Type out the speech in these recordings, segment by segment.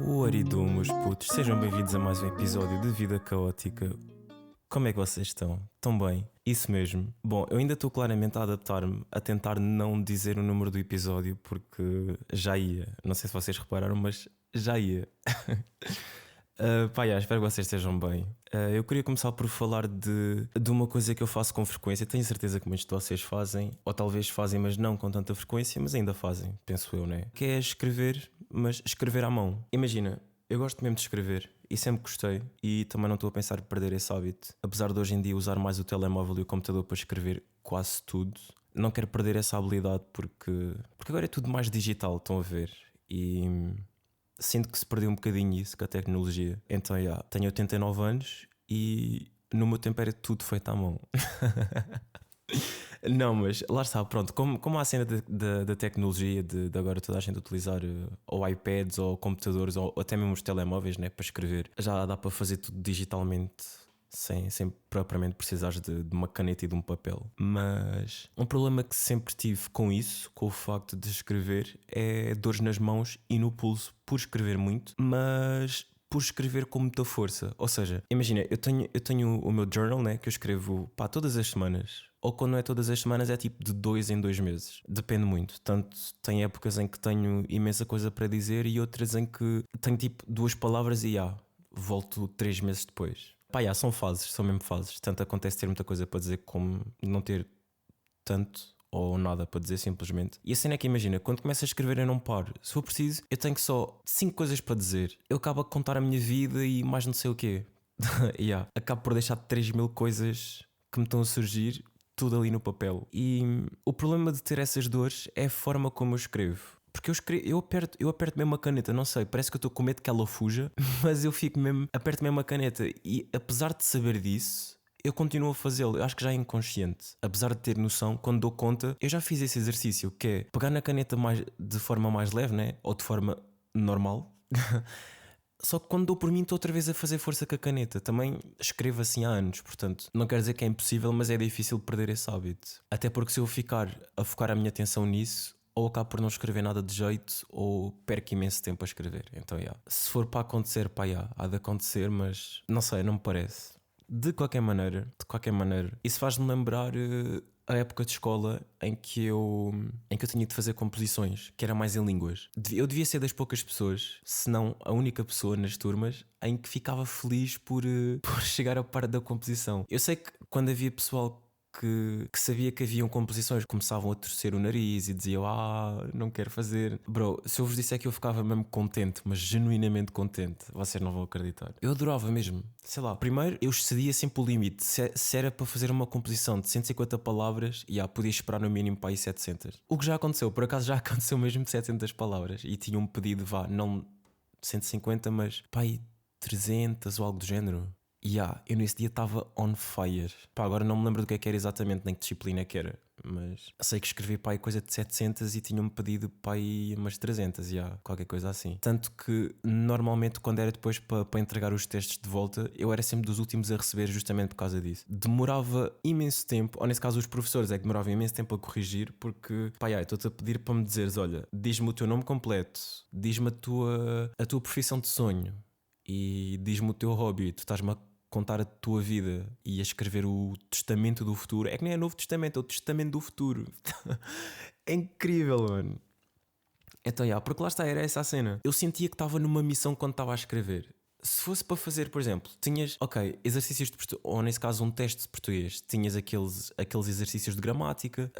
Aridu, meus putos, sejam bem-vindos a mais um episódio de Vida Caótica. Como é que vocês estão? Estão bem? Isso mesmo. Bom, eu ainda estou claramente a adaptar-me a tentar não dizer o número do episódio porque já ia. Não sei se vocês repararam, mas já ia. Espero que vocês estejam bem. Eu queria começar por falar de uma coisa que eu faço com frequência. Tenho certeza que muitos de vocês fazem, ou talvez fazem, mas não com tanta frequência, mas ainda fazem, penso eu, né? Que é escrever, mas escrever à mão. Imagina, eu gosto mesmo de escrever e sempre gostei, e também não estou a pensar em perder esse hábito. Apesar de hoje em dia usar mais o telemóvel e o computador para escrever quase tudo, não quero perder essa habilidade porque agora é tudo mais digital, estão a ver? E sinto que se perdeu um bocadinho isso com a tecnologia. Então, tenho 89 anos e no meu tempo era tudo feito à mão. Não, mas lá está, pronto. Como há a cena da tecnologia de agora toda a gente utilizar ou iPads ou computadores ou até mesmo os telemóveis, né, para escrever, já dá para fazer tudo digitalmente. Sem propriamente precisares de uma caneta e de um papel. Mas um problema que sempre tive com isso, com o facto de escrever, é dores nas mãos e no pulso por escrever muito, mas por escrever com muita força. Ou seja, imagina, eu tenho o meu journal, né, que eu escrevo todas as semanas. Ou quando não é todas as semanas, é tipo de 2 em 2 meses. Depende muito. Tanto tem épocas em que tenho imensa coisa para dizer e outras em que tenho tipo 2 palavras e volto 3 meses depois. São fases, são mesmo fases. Tanto acontece ter muita coisa para dizer como não ter tanto ou nada para dizer simplesmente. E a cena é que imagina, quando começo a escrever eu não paro. Se for preciso, eu tenho só 5 coisas para dizer. Eu acabo a contar a minha vida e mais não sei o quê. Acabo por deixar 3.000 coisas que me estão a surgir, tudo ali no papel. E o problema de ter essas dores é a forma como eu escrevo. Porque eu aperto mesmo a caneta, não sei, parece que eu estou com medo que ela fuja, mas eu aperto mesmo a caneta. E apesar de saber disso, eu continuo a fazê-lo. Eu acho que já é inconsciente. Apesar de ter noção, quando dou conta, eu já fiz esse exercício, que é pegar na caneta de forma mais leve, né? Ou de forma normal. Só que quando dou por mim estou outra vez a fazer força com a caneta. Também escrevo assim há anos, portanto não quero dizer que é impossível, mas é difícil perder esse hábito. Até porque se eu ficar a focar a minha atenção nisso, ou acabo por não escrever nada de jeito, ou perco imenso tempo a escrever. Então, se for para acontecer, há de acontecer, mas não sei, não me parece. De qualquer maneira, isso faz-me lembrar a época de escola em que eu tinha de fazer composições, que era mais em línguas. Eu devia ser das poucas pessoas, se não a única pessoa nas turmas, em que ficava feliz por chegar à parte da composição. Eu sei que quando havia pessoal que sabia que haviam composições, começavam a torcer o nariz e diziam não quero fazer. Bro, se eu vos disser que eu ficava mesmo contente, mas genuinamente contente, vocês não vão acreditar. Eu adorava mesmo, sei lá. Primeiro eu excedia sempre o limite. Se era para fazer uma composição de 150 palavras, podia esperar no mínimo para aí 700. O que já aconteceu, por acaso já aconteceu mesmo de 700 palavras. E tinha um pedido, não 150, mas aí 300 ou algo do género. Eu nesse dia estava on fire. Agora não me lembro do que era exatamente, nem que disciplina que era, mas sei que escrevi aí coisa de 700 e tinham-me pedido aí umas 300, qualquer coisa assim. Tanto que normalmente quando era depois para entregar os testes de volta, eu era sempre dos últimos a receber justamente por causa disso. Demorava imenso tempo, ou nesse caso os professores é que demoravam imenso tempo a corrigir, porque estou-te a pedir para me dizeres, olha, diz-me o teu nome completo, diz-me a tua profissão de sonho e diz-me o teu hobby, tu estás-me a contar a tua vida e a escrever o testamento do futuro. É que nem é Novo Testamento, é o testamento do futuro. É incrível, mano. Então, porque lá está, era essa a cena. Eu sentia que estava numa missão quando estava a escrever. Se fosse para fazer, por exemplo, tinhas, exercícios de português, ou nesse caso um teste de português, tinhas aqueles exercícios de gramática,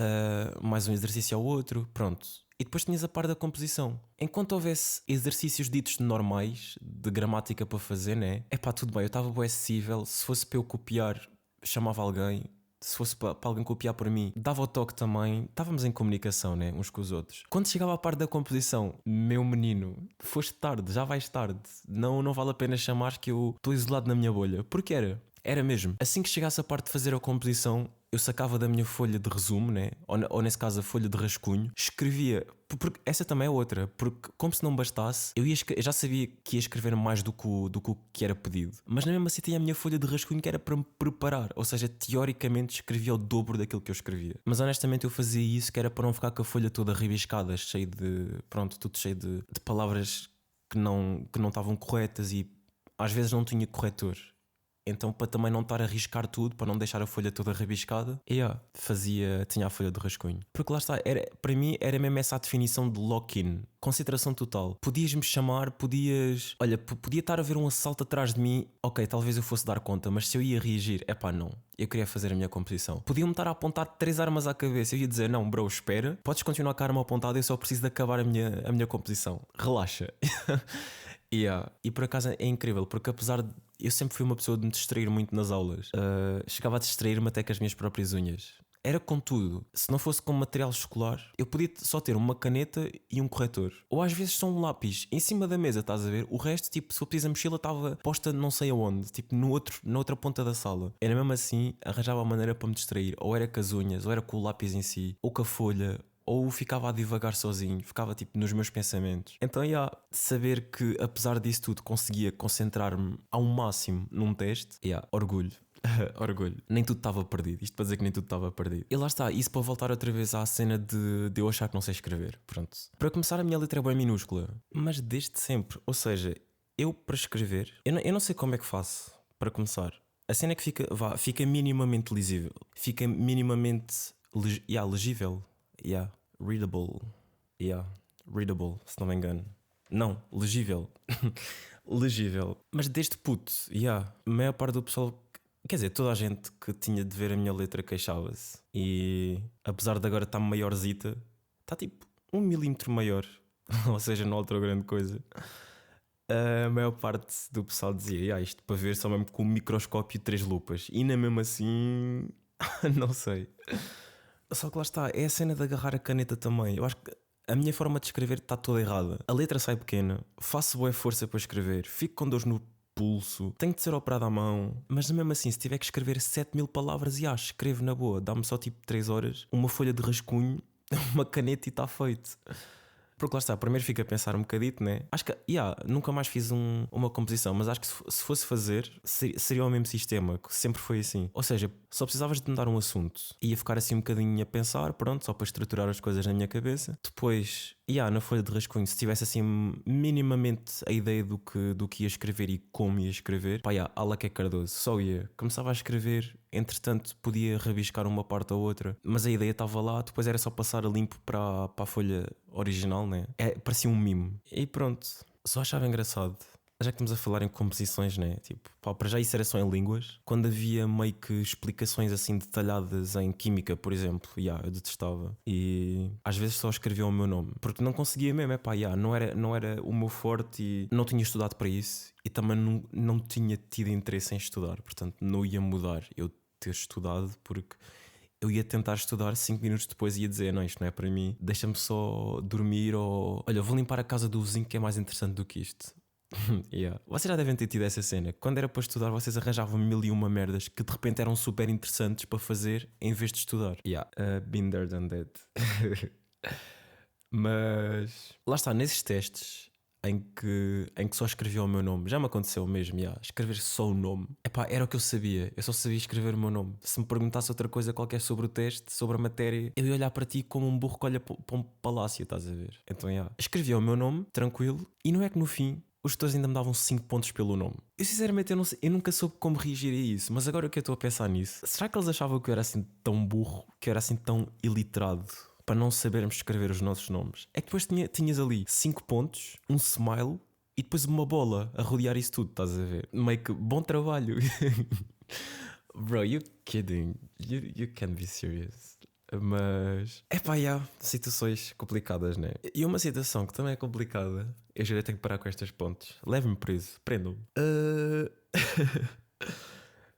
mais um exercício ao outro, pronto. E depois tinhas a parte da composição. Enquanto houvesse exercícios ditos normais de gramática para fazer, né? Tudo bem, eu estava bem acessível. Se fosse para eu copiar, chamava alguém. Se fosse para alguém copiar por mim, dava o toque também. Estávamos em comunicação, né? Uns com os outros. Quando chegava à parte da composição, meu menino, foste tarde, já vais tarde. Não vale a pena chamares que eu estou isolado na minha bolha. Porque era mesmo. Assim que chegasse a parte de fazer a composição, eu sacava da minha folha de resumo, né? Ou nesse caso a folha de rascunho, escrevia, porque essa também é outra, porque como se não bastasse, eu já sabia que ia escrever mais do que o que era pedido, mas na mesma assim tinha a minha folha de rascunho que era para me preparar, ou seja, teoricamente escrevia o dobro daquilo que eu escrevia, mas honestamente eu fazia isso que era para não ficar com a folha toda rabiscada, tudo cheio de palavras que não estavam corretas e às vezes não tinha corretor. Então, para também não estar a riscar tudo, para não deixar a folha toda rabiscada, tinha a folha de rascunho. Porque lá está, para mim era mesmo essa a definição de lock-in, concentração total. Podias-me chamar, podia estar a ver um assalto atrás de mim, ok, talvez eu fosse dar conta, mas se eu ia reagir, não, eu queria fazer a minha composição. Podiam-me estar a apontar 3 armas à cabeça, eu ia dizer, não, bro, espera, podes continuar com a arma apontada, eu só preciso de acabar a minha composição. Relaxa. E por acaso é incrível, porque apesar de eu sempre fui uma pessoa de me distrair muito nas aulas, chegava a distrair-me até com as minhas próprias unhas. Era com tudo. Se não fosse com material escolar, eu podia só ter uma caneta e um corretor. Ou às vezes só um lápis em cima da mesa, estás a ver? O resto, tipo, se eu pedisse a mochila, estava posta não sei aonde, tipo, na outra ponta da sala. Era mesmo assim, arranjava a maneira para me distrair. Ou era com as unhas, ou era com o lápis em si, ou com a folha. Ou ficava a divagar sozinho, ficava tipo nos meus pensamentos. Então, saber que apesar disso tudo conseguia concentrar-me ao máximo num teste, orgulho. Orgulho. Nem tudo estava perdido. Isto para dizer que nem tudo estava perdido. E lá está, isso para voltar outra vez à cena de eu achar que não sei escrever. Pronto. Para começar, a minha letra é bem minúscula, mas desde sempre. Ou seja, eu para escrever, eu não sei como é que faço para começar. A cena é que fica minimamente lisível. Fica minimamente legível. Readable. Readable, se não me engano. Não, legível. Legível. Mas desde puto, a maior parte do pessoal, quer dizer, toda a gente que tinha de ver a minha letra queixava-se. E apesar de agora estar maiorzita, está tipo 1 milímetro maior. Ou seja, não alterou grande coisa. A maior parte do pessoal dizia, isto para ver só mesmo com um microscópio e 3 lupas. E nem mesmo assim, não sei. Só que lá está, é a cena de agarrar a caneta também. Eu acho que a minha forma de escrever está toda errada. A letra sai pequena, faço boa força para escrever, fico com dores no pulso, tenho de ser operado à mão. Mas mesmo assim, se tiver que escrever 7.000 palavras, escrevo na boa. Dá-me só tipo 3 horas, uma folha de rascunho, uma caneta e está feito. Porque lá está, primeiro fico a pensar um bocadito, né? Acho que, nunca mais fiz uma composição, mas acho que se fosse fazer, seria o mesmo sistema, que sempre foi assim. Ou seja, só precisavas de me dar um assunto, ia ficar assim um bocadinho a pensar, pronto, só para estruturar as coisas na minha cabeça. Depois, na folha de rascunho, se tivesse assim minimamente a ideia do que ia escrever e como ia escrever, ala que é Cardoso, só ia. Começava a escrever, entretanto podia rabiscar uma parte ou outra, mas a ideia estava lá, depois era só passar a limpo para a folha original, né? Parecia um mimo. E pronto, só achava engraçado. Já que estamos a falar em composições, né? Tipo, para já isso era só em línguas. Quando havia meio que explicações assim detalhadas em química, por exemplo, eu detestava. E às vezes só escrevia o meu nome, porque não conseguia mesmo, não era o meu forte e não tinha estudado para isso. E também não tinha tido interesse em estudar, portanto não ia mudar eu ter estudado, porque eu ia tentar estudar 5 minutos depois e ia dizer, não, isto não é para mim, deixa-me só dormir, ou olha, vou limpar a casa do vizinho que é mais interessante do que isto. Vocês já devem ter tido essa cena. Quando era para estudar, vocês arranjavam 1001 merdas que de repente eram super interessantes para fazer em vez de estudar. Been there, done that. Mas lá está, nesses testes em que só escrevia o meu nome, já me aconteceu mesmo, escrever só o nome. Era o que eu sabia, eu só sabia escrever o meu nome. Se me perguntasse outra coisa qualquer sobre o teste, sobre a matéria, eu ia olhar para ti como um burro que olha para um palácio, estás a ver? Então, escrevia o meu nome, tranquilo, e não é que no fim os tutores ainda me davam 5 pontos pelo nome. Eu sinceramente eu nunca soube como reagir a isso, mas agora que eu estou a pensar nisso, será que eles achavam que eu era assim tão burro, que eu era assim tão iliterado para não sabermos escrever os nossos nomes? É que depois tinhas ali 5 pontos, um smile e depois uma bola a rodear isso tudo, estás a ver? Meio que bom trabalho. Bro, you kidding? You can't be serious. Mas situações complicadas, né? E uma situação que também é complicada, eu já tenho que parar com estes pontos. Leve-me preso, prendam-me.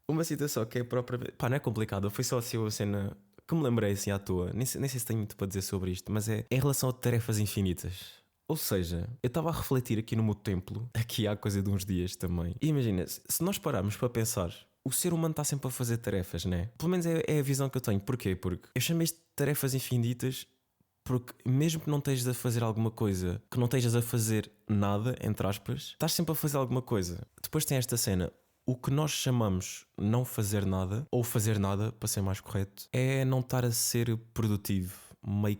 Uma situação que é propriamente, não é complicada, foi só assim uma cena que me lembrei assim à toa. Nem sei se tenho muito para dizer sobre isto, mas é em relação a tarefas infinitas. Ou seja, eu estava a refletir aqui no meu templo, aqui há coisa de uns dias também. E imagina, se nós pararmos para pensar, o ser humano está sempre a fazer tarefas, né? Pelo menos é a visão que eu tenho. Porquê? Porque eu chamo isto de tarefas infinitas, porque mesmo que não estejas a fazer alguma coisa, que não estejas a fazer nada, entre aspas, estás sempre a fazer alguma coisa. Depois tem esta cena. O que nós chamamos não fazer nada, ou fazer nada, para ser mais correto, é não estar a ser produtivo, meio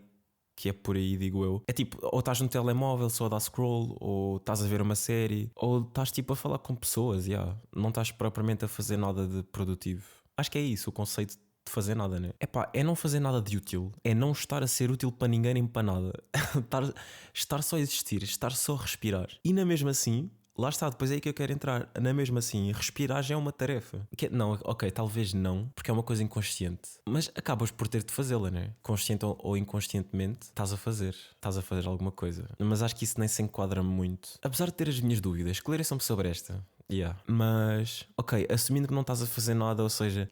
que é por aí, digo eu. É tipo, ou estás no telemóvel só a dar scroll, ou estás a ver uma série, ou estás tipo a falar com pessoas, não estás propriamente a fazer nada de produtivo. Acho que é isso o conceito de fazer nada, né? É não fazer nada de útil, é não estar a ser útil para ninguém nem para nada. Estar só a existir, estar só a respirar. E na mesma assim, lá está, depois é aí que eu quero entrar. Na mesma assim, respirar já é uma tarefa. Não, ok, talvez não, porque é uma coisa inconsciente. Mas acabas por ter de fazê-la, né? Consciente ou inconscientemente, estás a fazer alguma coisa. Mas acho que isso nem se enquadra muito. Apesar de ter as minhas dúvidas, esclareçam-me sobre esta. Mas, ok, assumindo que não estás a fazer nada, ou seja,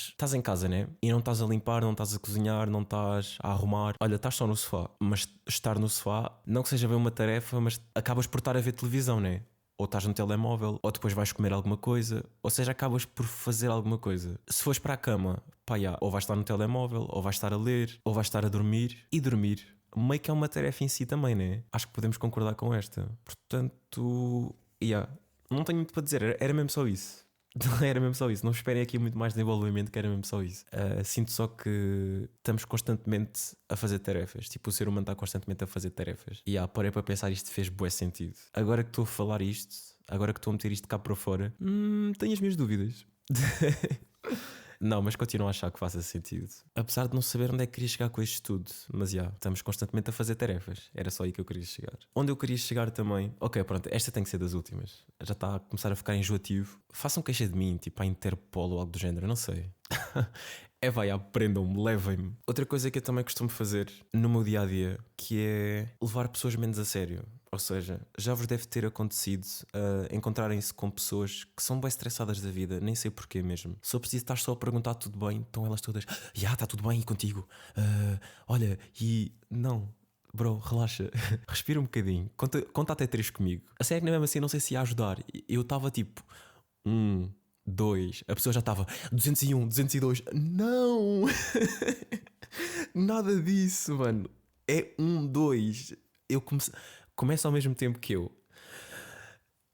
estás em casa, né? E não estás a limpar, não estás a cozinhar, não estás a arrumar. Olha, estás só no sofá. Mas estar no sofá, não que seja bem uma tarefa, mas acabas por estar a ver televisão, né? Ou estás no telemóvel, ou depois vais comer alguma coisa, ou seja, acabas por fazer alguma coisa. Se fores para a cama, ou vais estar no telemóvel, ou vais estar a ler, ou vais estar a dormir. E dormir, meio que é uma tarefa em si também, né? Acho que podemos concordar com esta. Portanto, não tenho muito para dizer, era mesmo só isso. Era mesmo só isso. Não esperem aqui muito mais desenvolvimento, que era mesmo só isso. Sinto só que estamos constantemente a fazer tarefas. Tipo, o ser humano está constantemente a fazer tarefas. E parei para pensar, isto fez bué sentido. Agora que estou a falar isto, agora que estou a meter isto cá para fora, tenho as minhas dúvidas. Não, mas continuo a achar que faça sentido. Apesar de não saber onde é que queria chegar com isto tudo. Mas estamos constantemente a fazer tarefas. Era só aí que eu queria chegar. Onde eu queria chegar também. Ok, pronto, esta tem que ser das últimas. Já está a começar a ficar enjoativo. Façam queixa de mim, tipo a Interpol ou algo do género, eu não sei. Aprendam-me, levem-me. Outra coisa que eu também costumo fazer no meu dia a dia, que é levar pessoas menos a sério. Ou seja, já vos deve ter acontecido encontrarem-se com pessoas que são bem estressadas da vida, nem sei porquê mesmo. Só preciso estar só a perguntar tudo bem, estão elas todas, está tudo bem e contigo? Olha, e não. Bro, relaxa, respira um bocadinho, conta até 3 comigo. A sério que mesmo assim não sei se ia ajudar. Eu estava tipo 2, a pessoa já estava 201, 202. Não! Nada disso, mano. É 2. Eu começo ao mesmo tempo que eu.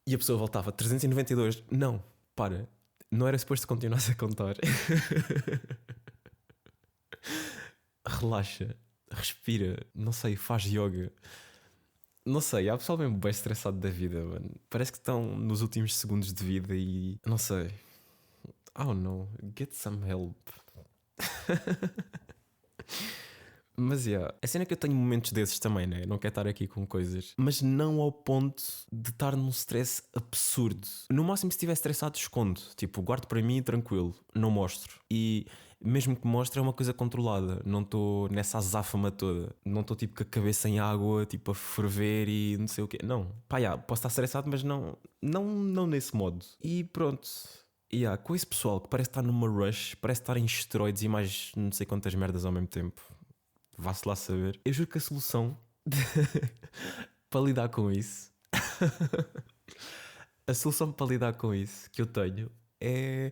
E a pessoa voltava 392. Não, para. Não era suposto que continuasse a contar. Relaxa, respira, não sei, faz yoga. Não sei, há pessoal mesmo bem estressado da vida, mano. Parece que estão nos últimos segundos de vida e não sei. Oh no, get some help. Mas a cena é que eu tenho momentos desses também, né? Não quero estar aqui com coisas, mas não ao ponto de estar num stress absurdo. No máximo, se estiver estressado, escondo. Tipo, guardo para mim tranquilo, não mostro. E mesmo que mostre, é uma coisa controlada. Não estou nessa azáfama toda. Não estou tipo com a cabeça em água, tipo a ferver e não sei o quê. Não, posso estar estressado, mas não nesse modo. E pronto. Com esse pessoal que parece estar numa rush, parece estar em esteroides e mais não sei quantas merdas ao mesmo tempo. Vá-se lá saber. Eu juro que a solução para lidar com isso a solução para lidar com isso que eu tenho é,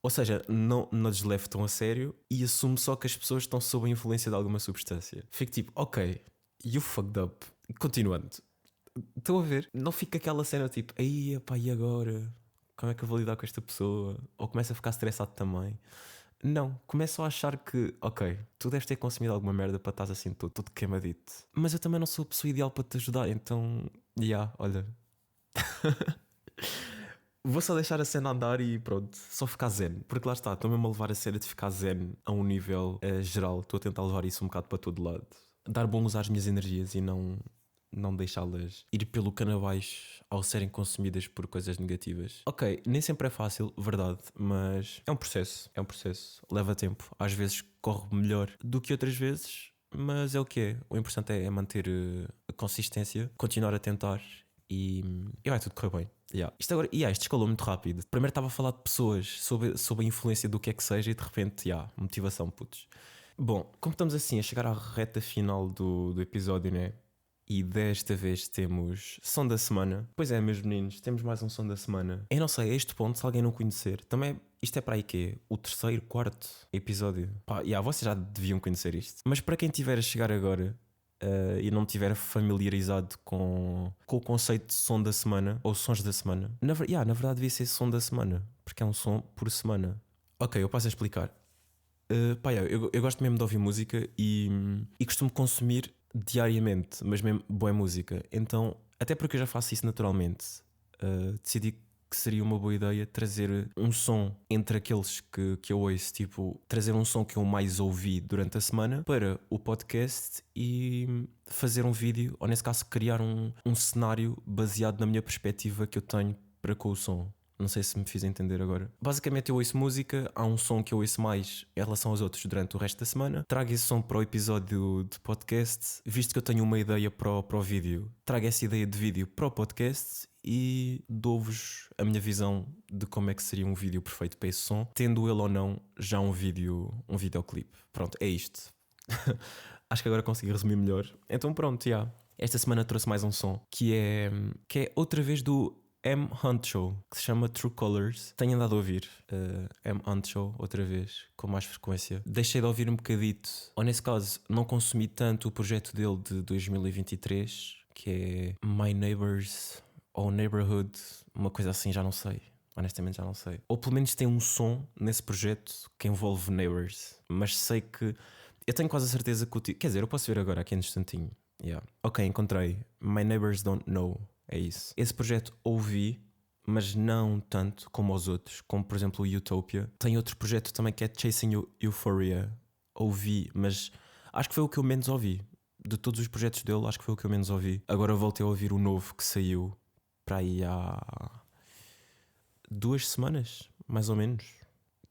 ou seja, não deslevo tão a sério e assumo só que as pessoas estão sob a influência de alguma substância. Fico tipo, ok, you fucked up. Continuando, estão a ver? Não fica aquela cena tipo, aí, e agora? Como é que eu vou lidar com esta pessoa? Ou começo a ficar estressado também. Não, começo a achar que, ok, tu deves ter consumido alguma merda para estás assim todo queimadito. Mas eu também não sou a pessoa ideal para te ajudar, então, olha. Vou só deixar a cena andar e pronto, só ficar zen. Porque lá está, estou mesmo a levar a cena de ficar zen a um nível geral. Estou a tentar levar isso um bocado para todo lado. Dar bom uso às minhas energias e não deixá-las ir pelo cano abaixo ao serem consumidas por coisas negativas. Ok, nem sempre é fácil, verdade, mas é um processo, leva tempo. Às vezes corre melhor do que outras vezes, mas é o que é. O importante é manter a consistência, continuar a tentar e vai tudo correr bem. Isto escalou muito rápido. Primeiro estava a falar de pessoas sob a influência do que é que seja e de repente, motivação, putos. Bom, como estamos assim a chegar à reta final do episódio, né? E desta vez temos som da semana. Pois é, meus meninos, temos mais um som da semana. Eu não sei, a este ponto, se alguém não conhecer, também isto é para aí que o terceiro, quarto episódio. Vocês já deviam conhecer isto. Mas para quem estiver a chegar agora e não estiver familiarizado com o conceito de som da semana ou sons da semana, na verdade devia ser som da semana, porque é um som por semana. Ok, eu passo a explicar. Pá, eu gosto mesmo de ouvir música e costumo consumir diariamente, mas mesmo boa música. Então, até porque eu já faço isso naturalmente, decidi que seria uma boa ideia trazer um som entre aqueles que eu ouço, tipo, trazer um som que eu mais ouvi durante a semana para o podcast e fazer um vídeo, ou nesse caso, criar um cenário baseado na minha perspectiva que eu tenho para com o som. Não sei se me fiz entender agora. Basicamente eu ouço música, há um som que eu ouço mais em relação aos outros durante o resto da semana. Trago esse som para o episódio de podcast, visto que eu tenho uma ideia para o vídeo. Trago essa ideia de vídeo para o podcast e dou-vos a minha visão de como é que seria um vídeo perfeito para esse som, tendo ele ou não já um videoclipe. Pronto, é isto. Acho que agora consegui resumir melhor. Então pronto, já. Yeah. Esta semana trouxe mais um som que é outra vez do M. Hunt Show, que se chama True Colors. Tenho andado a ouvir M. Hunt Show outra vez, com mais frequência. Deixei de ouvir um bocadito, ou nesse caso, não consumi tanto o projeto dele de 2023, que é My Neighbors ou Neighborhood, uma coisa assim, já não sei. Honestamente já não sei. Ou pelo menos tem um som nesse projeto que envolve Neighbors. Mas sei que... eu tenho quase a certeza que o título... quer dizer, eu posso ver agora aqui no instantinho. Yeah. Ok, encontrei. My Neighbors Don't Know. É isso. Esse projeto ouvi, mas não tanto como os outros, como por exemplo o Utopia. Tem outro projeto também que é Chasing Euphoria. Ouvi, mas acho que foi o que eu menos ouvi. De todos os projetos dele, acho que foi o que eu menos ouvi. Agora voltei a ouvir o novo que saiu para aí há 2 semanas, mais ou menos.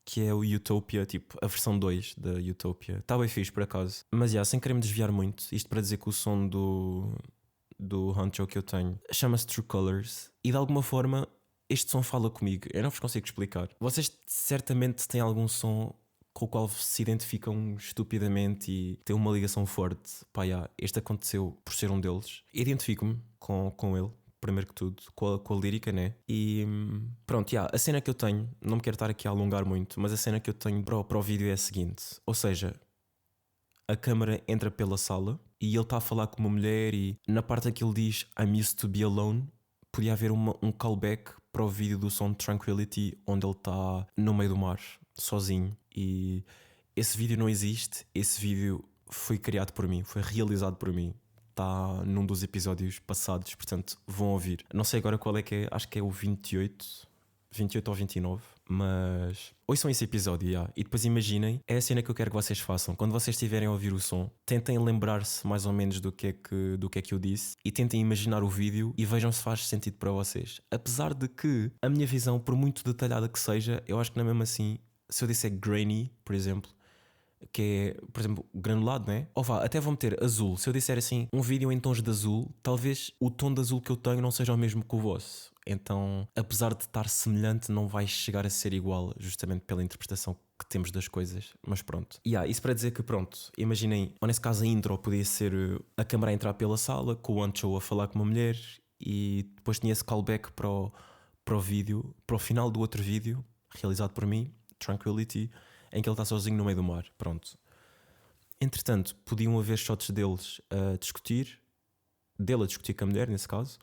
Que é o Utopia, tipo, a versão 2 da Utopia. Está bem fixe, por acaso. Mas, sem querer me desviar muito, isto para dizer que o som do Huncho que eu tenho chama-se True Colors e de alguma forma este som fala comigo. Eu não vos consigo explicar. Vocês certamente têm algum som com o qual se identificam estupidamente e têm uma ligação forte. Pá, este aconteceu por ser um deles. Identifico-me com ele, primeiro que tudo, com a lírica, né? E pronto, a cena que eu tenho, não me quero estar aqui a alongar muito, mas a cena que eu tenho para o vídeo é a seguinte. Ou seja, a câmara entra pela sala e ele está a falar com uma mulher e na parte em que ele diz I'm used to be alone, podia haver um callback para o vídeo do som Tranquility, onde ele está no meio do mar, sozinho. E esse vídeo não existe, esse vídeo foi criado por mim, foi realizado por mim. Está num dos episódios passados, portanto vão ouvir. Não sei agora qual é que é, acho que é o 28 ou 29, mas ouçam esse episódio, e depois imaginem, é a cena que eu quero que vocês façam. Quando vocês estiverem a ouvir o som, tentem lembrar-se mais ou menos do que é que eu disse e tentem imaginar o vídeo e vejam se faz sentido para vocês. Apesar de que a minha visão, por muito detalhada que seja, eu acho que não é mesmo assim. Se eu disser grainy, por exemplo, que é, por exemplo, granulado, né? Ou até vou meter azul. Se eu disser assim, um vídeo em tons de azul, talvez o tom de azul que eu tenho não seja o mesmo que o vosso. Então, apesar de estar semelhante, não vai chegar a ser igual, justamente pela interpretação que temos das coisas. Mas pronto. Isso para dizer que pronto, imaginem, ou nesse caso a intro podia ser a câmera a entrar pela sala, com o Ancho a falar com uma mulher e depois tinha esse callback para o vídeo, para o final do outro vídeo, realizado por mim, Tranquility, em que ele está sozinho no meio do mar. Pronto. Entretanto, podiam haver shots deles a discutir, dele a discutir com a mulher, nesse caso,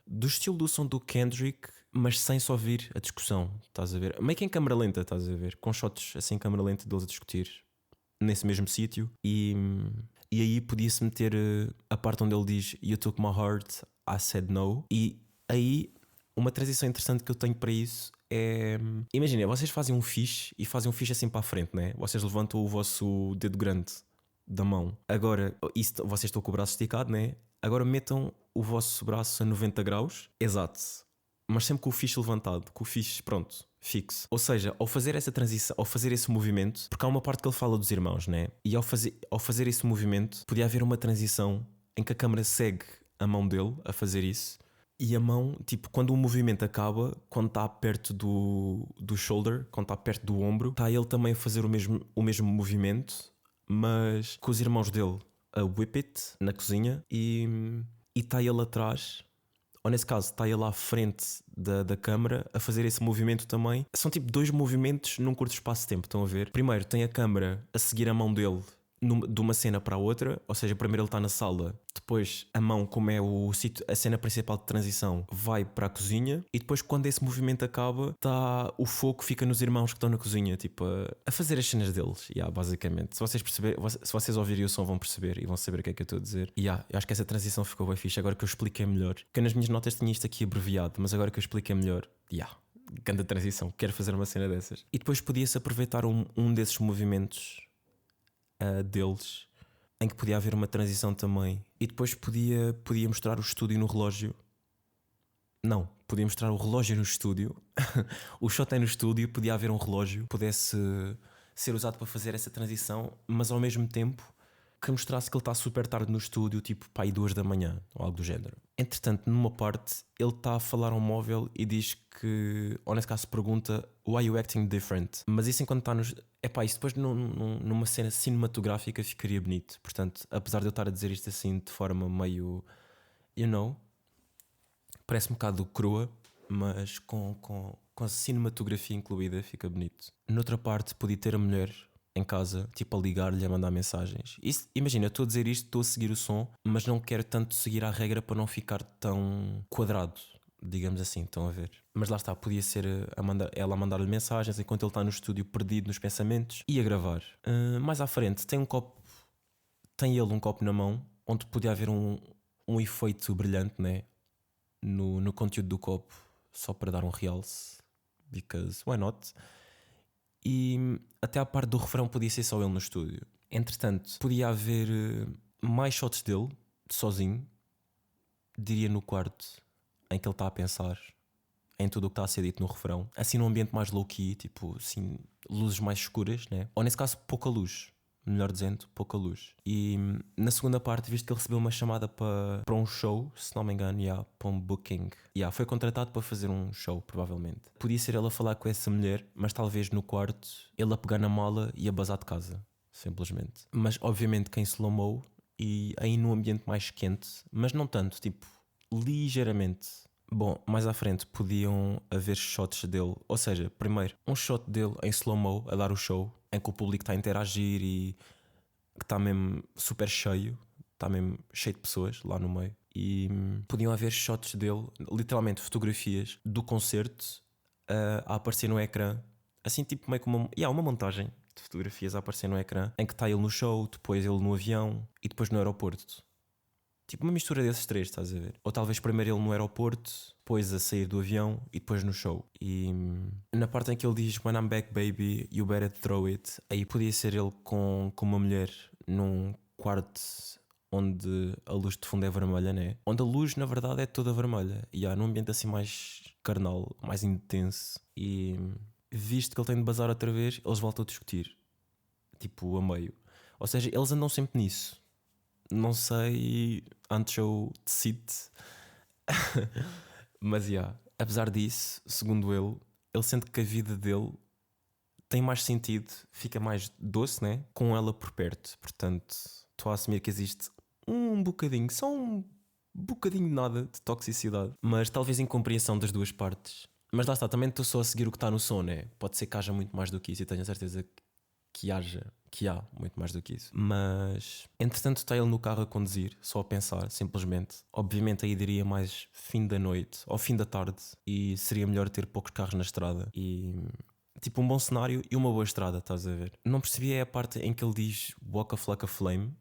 do estilo do som do Kendrick, mas sem só ouvir a discussão, estás a ver? Meio que em câmera lenta, estás a ver? Com shots assim em câmera lenta deles a discutir nesse mesmo sítio. E aí podia-se meter a parte onde ele diz You took my heart, I said no. E aí uma transição interessante que eu tenho para isso é... imagina, vocês fazem um fixe e fazem um fixe assim para a frente, né? Vocês levantam o vosso dedo grande da mão. Agora, isso, vocês estão com o braço esticado, né? Agora metam o vosso braço a 90 graus. Exato. Mas sempre com o fixe levantado. Com o fixe, pronto, fixo. Ou seja, ao fazer essa transição, ao fazer esse movimento, porque há uma parte que ele fala dos irmãos, né? E ao fazer esse movimento, podia haver uma transição em que a câmera segue a mão dele a fazer isso. E a mão, tipo, quando o movimento acaba, quando está perto do shoulder, quando está perto do ombro, está ele também a fazer o mesmo movimento, mas com os irmãos dele a whip it na cozinha e está ele atrás, ou nesse caso está ele à frente da câmara a fazer esse movimento também. São tipo 2 movimentos num curto espaço de tempo, estão a ver? Primeiro tem a câmara a seguir a mão dele de uma cena para a outra, ou seja, primeiro ele está na sala, depois a mão, como é o sítio, a cena principal de transição, vai para a cozinha e depois quando esse movimento acaba, o foco fica nos irmãos que estão na cozinha, tipo a fazer as cenas deles. Basicamente, se vocês ouvirem o som vão perceber e vão saber o que é que eu estou a dizer. Eu acho que essa transição ficou bem fixe, agora que eu expliquei melhor. Porque nas minhas notas tinha isto aqui abreviado, mas agora que eu expliquei melhor, grande transição, quero fazer uma cena dessas. E depois podia-se aproveitar um desses movimentos deles, em que podia haver uma transição também. E depois podia mostrar o estúdio no relógio. Não, podia mostrar o relógio no estúdio. O shot é no estúdio, podia haver um relógio, pudesse ser usado para fazer essa transição, mas ao mesmo tempo que mostrasse que ele está super tarde no estúdio, tipo para aí 2 da manhã ou algo do género. Entretanto, numa parte, ele está a falar ao móvel e diz que, ou nesse caso pergunta, why you acting different? Mas isso enquanto está nos... isso depois numa cena cinematográfica ficaria bonito. Portanto, apesar de eu estar a dizer isto assim de forma meio, parece um bocado crua, mas com a cinematografia incluída fica bonito. Noutra parte, podia ter a mulher em casa, tipo a ligar-lhe, a mandar mensagens. Imagina, eu estou a dizer isto, estou a seguir o som, mas não quero tanto seguir a regra para não ficar tão quadrado, digamos assim, estão a ver? Mas lá está, podia ser ela a mandar-lhe mensagens enquanto ele está no estúdio perdido nos pensamentos e a gravar. Mais à frente tem ele um copo na mão onde podia haver um efeito brilhante, né? No conteúdo do copo, só para dar um realce, because why not? E até à parte do refrão podia ser só ele no estúdio. Entretanto, podia haver mais shots dele, sozinho, diria no quarto, em que ele está a pensar em tudo o que está a ser dito no refrão, assim num ambiente mais low-key, tipo assim, luzes mais escuras, né? Ou nesse caso, pouca luz, melhor dizendo, pouca luz. E na segunda parte, visto que ele recebeu uma chamada para um show, se não me engano, para um booking. Foi contratado para fazer um show, provavelmente. Podia ser ele a falar com essa mulher, mas talvez no quarto, ele a pegar na mala e a bazar de casa, simplesmente. Mas obviamente que em slow-mo e aí num ambiente mais quente, mas não tanto, tipo, ligeiramente. Bom, mais à frente podiam haver shots dele, ou seja, primeiro, um shot dele em slow-mo a dar o show, em que o público está a interagir e que está mesmo super cheio, está mesmo cheio de pessoas lá no meio. E podiam haver shots dele, literalmente fotografias do concerto a aparecer no ecrã, assim tipo meio como uma montagem de fotografias a aparecer no ecrã, em que está ele no show, depois ele no avião e depois no aeroporto. Tipo uma mistura desses três, estás a ver? Ou talvez primeiro ele no aeroporto, depois a sair do avião e depois no show. E na parte em que ele diz When I'm back baby, you better throw it, aí podia ser ele com uma mulher num quarto onde a luz de fundo é vermelha, né? Onde a luz na verdade é toda vermelha. E há num ambiente assim mais carnal, mais intenso. E visto que ele tem de bazar outra vez, eles voltam a discutir, tipo a meio. Ou seja, eles andam sempre nisso. Não sei antes eu decide. Mas apesar disso, segundo ele sente que a vida dele tem mais sentido, fica mais doce, né? Com ela por perto. Portanto, estou a assumir que existe um bocadinho, só um bocadinho de nada de toxicidade, mas talvez incompreensão das duas partes. Mas lá está, também estou só a seguir o que está no som, né? Pode ser que haja muito mais do que isso e tenho a certeza que há muito mais do que isso. Mas entretanto está ele no carro a conduzir, só a pensar, simplesmente. Obviamente aí diria mais fim da noite ou fim da tarde, e seria melhor ter poucos carros na estrada e tipo um bom cenário e uma boa estrada, estás a ver? Não percebi a parte em que ele diz walk off like a flame,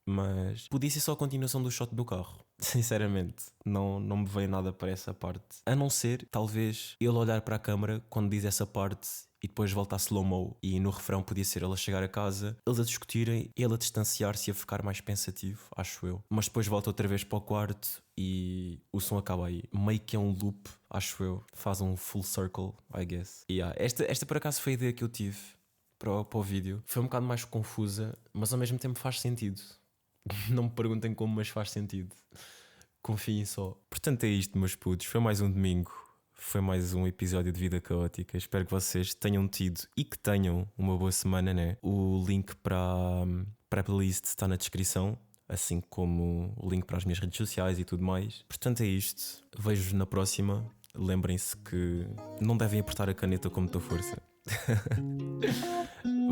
mas podia ser só a continuação do shot do carro. Sinceramente, não me veio nada para essa parte, a não ser talvez ele olhar para a câmara quando diz essa parte e depois volta a slow-mo, e no refrão podia ser ele a chegar a casa, eles a discutirem, ele a distanciar-se e a ficar mais pensativo, acho eu. Mas depois volta outra vez para o quarto e o som acaba aí. Meio que é um loop, acho eu. Faz um full circle, I guess. Esta por acaso foi a ideia que eu tive para o vídeo. Foi um bocado mais confusa, mas ao mesmo tempo faz sentido. Não me perguntem como, mas faz sentido. Confiem só. Portanto é isto, meus putos. Foi mais um domingo. Foi mais um episódio de Vida Caótica. Espero que vocês tenham tido e que tenham uma boa semana, né? O link para a playlist está na descrição, assim como o link para as minhas redes sociais e tudo mais. Portanto é isto. Vejo-vos na próxima. Lembrem-se que não devem apertar a caneta com muita força.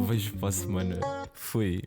Vejo-vos para a semana. Fui.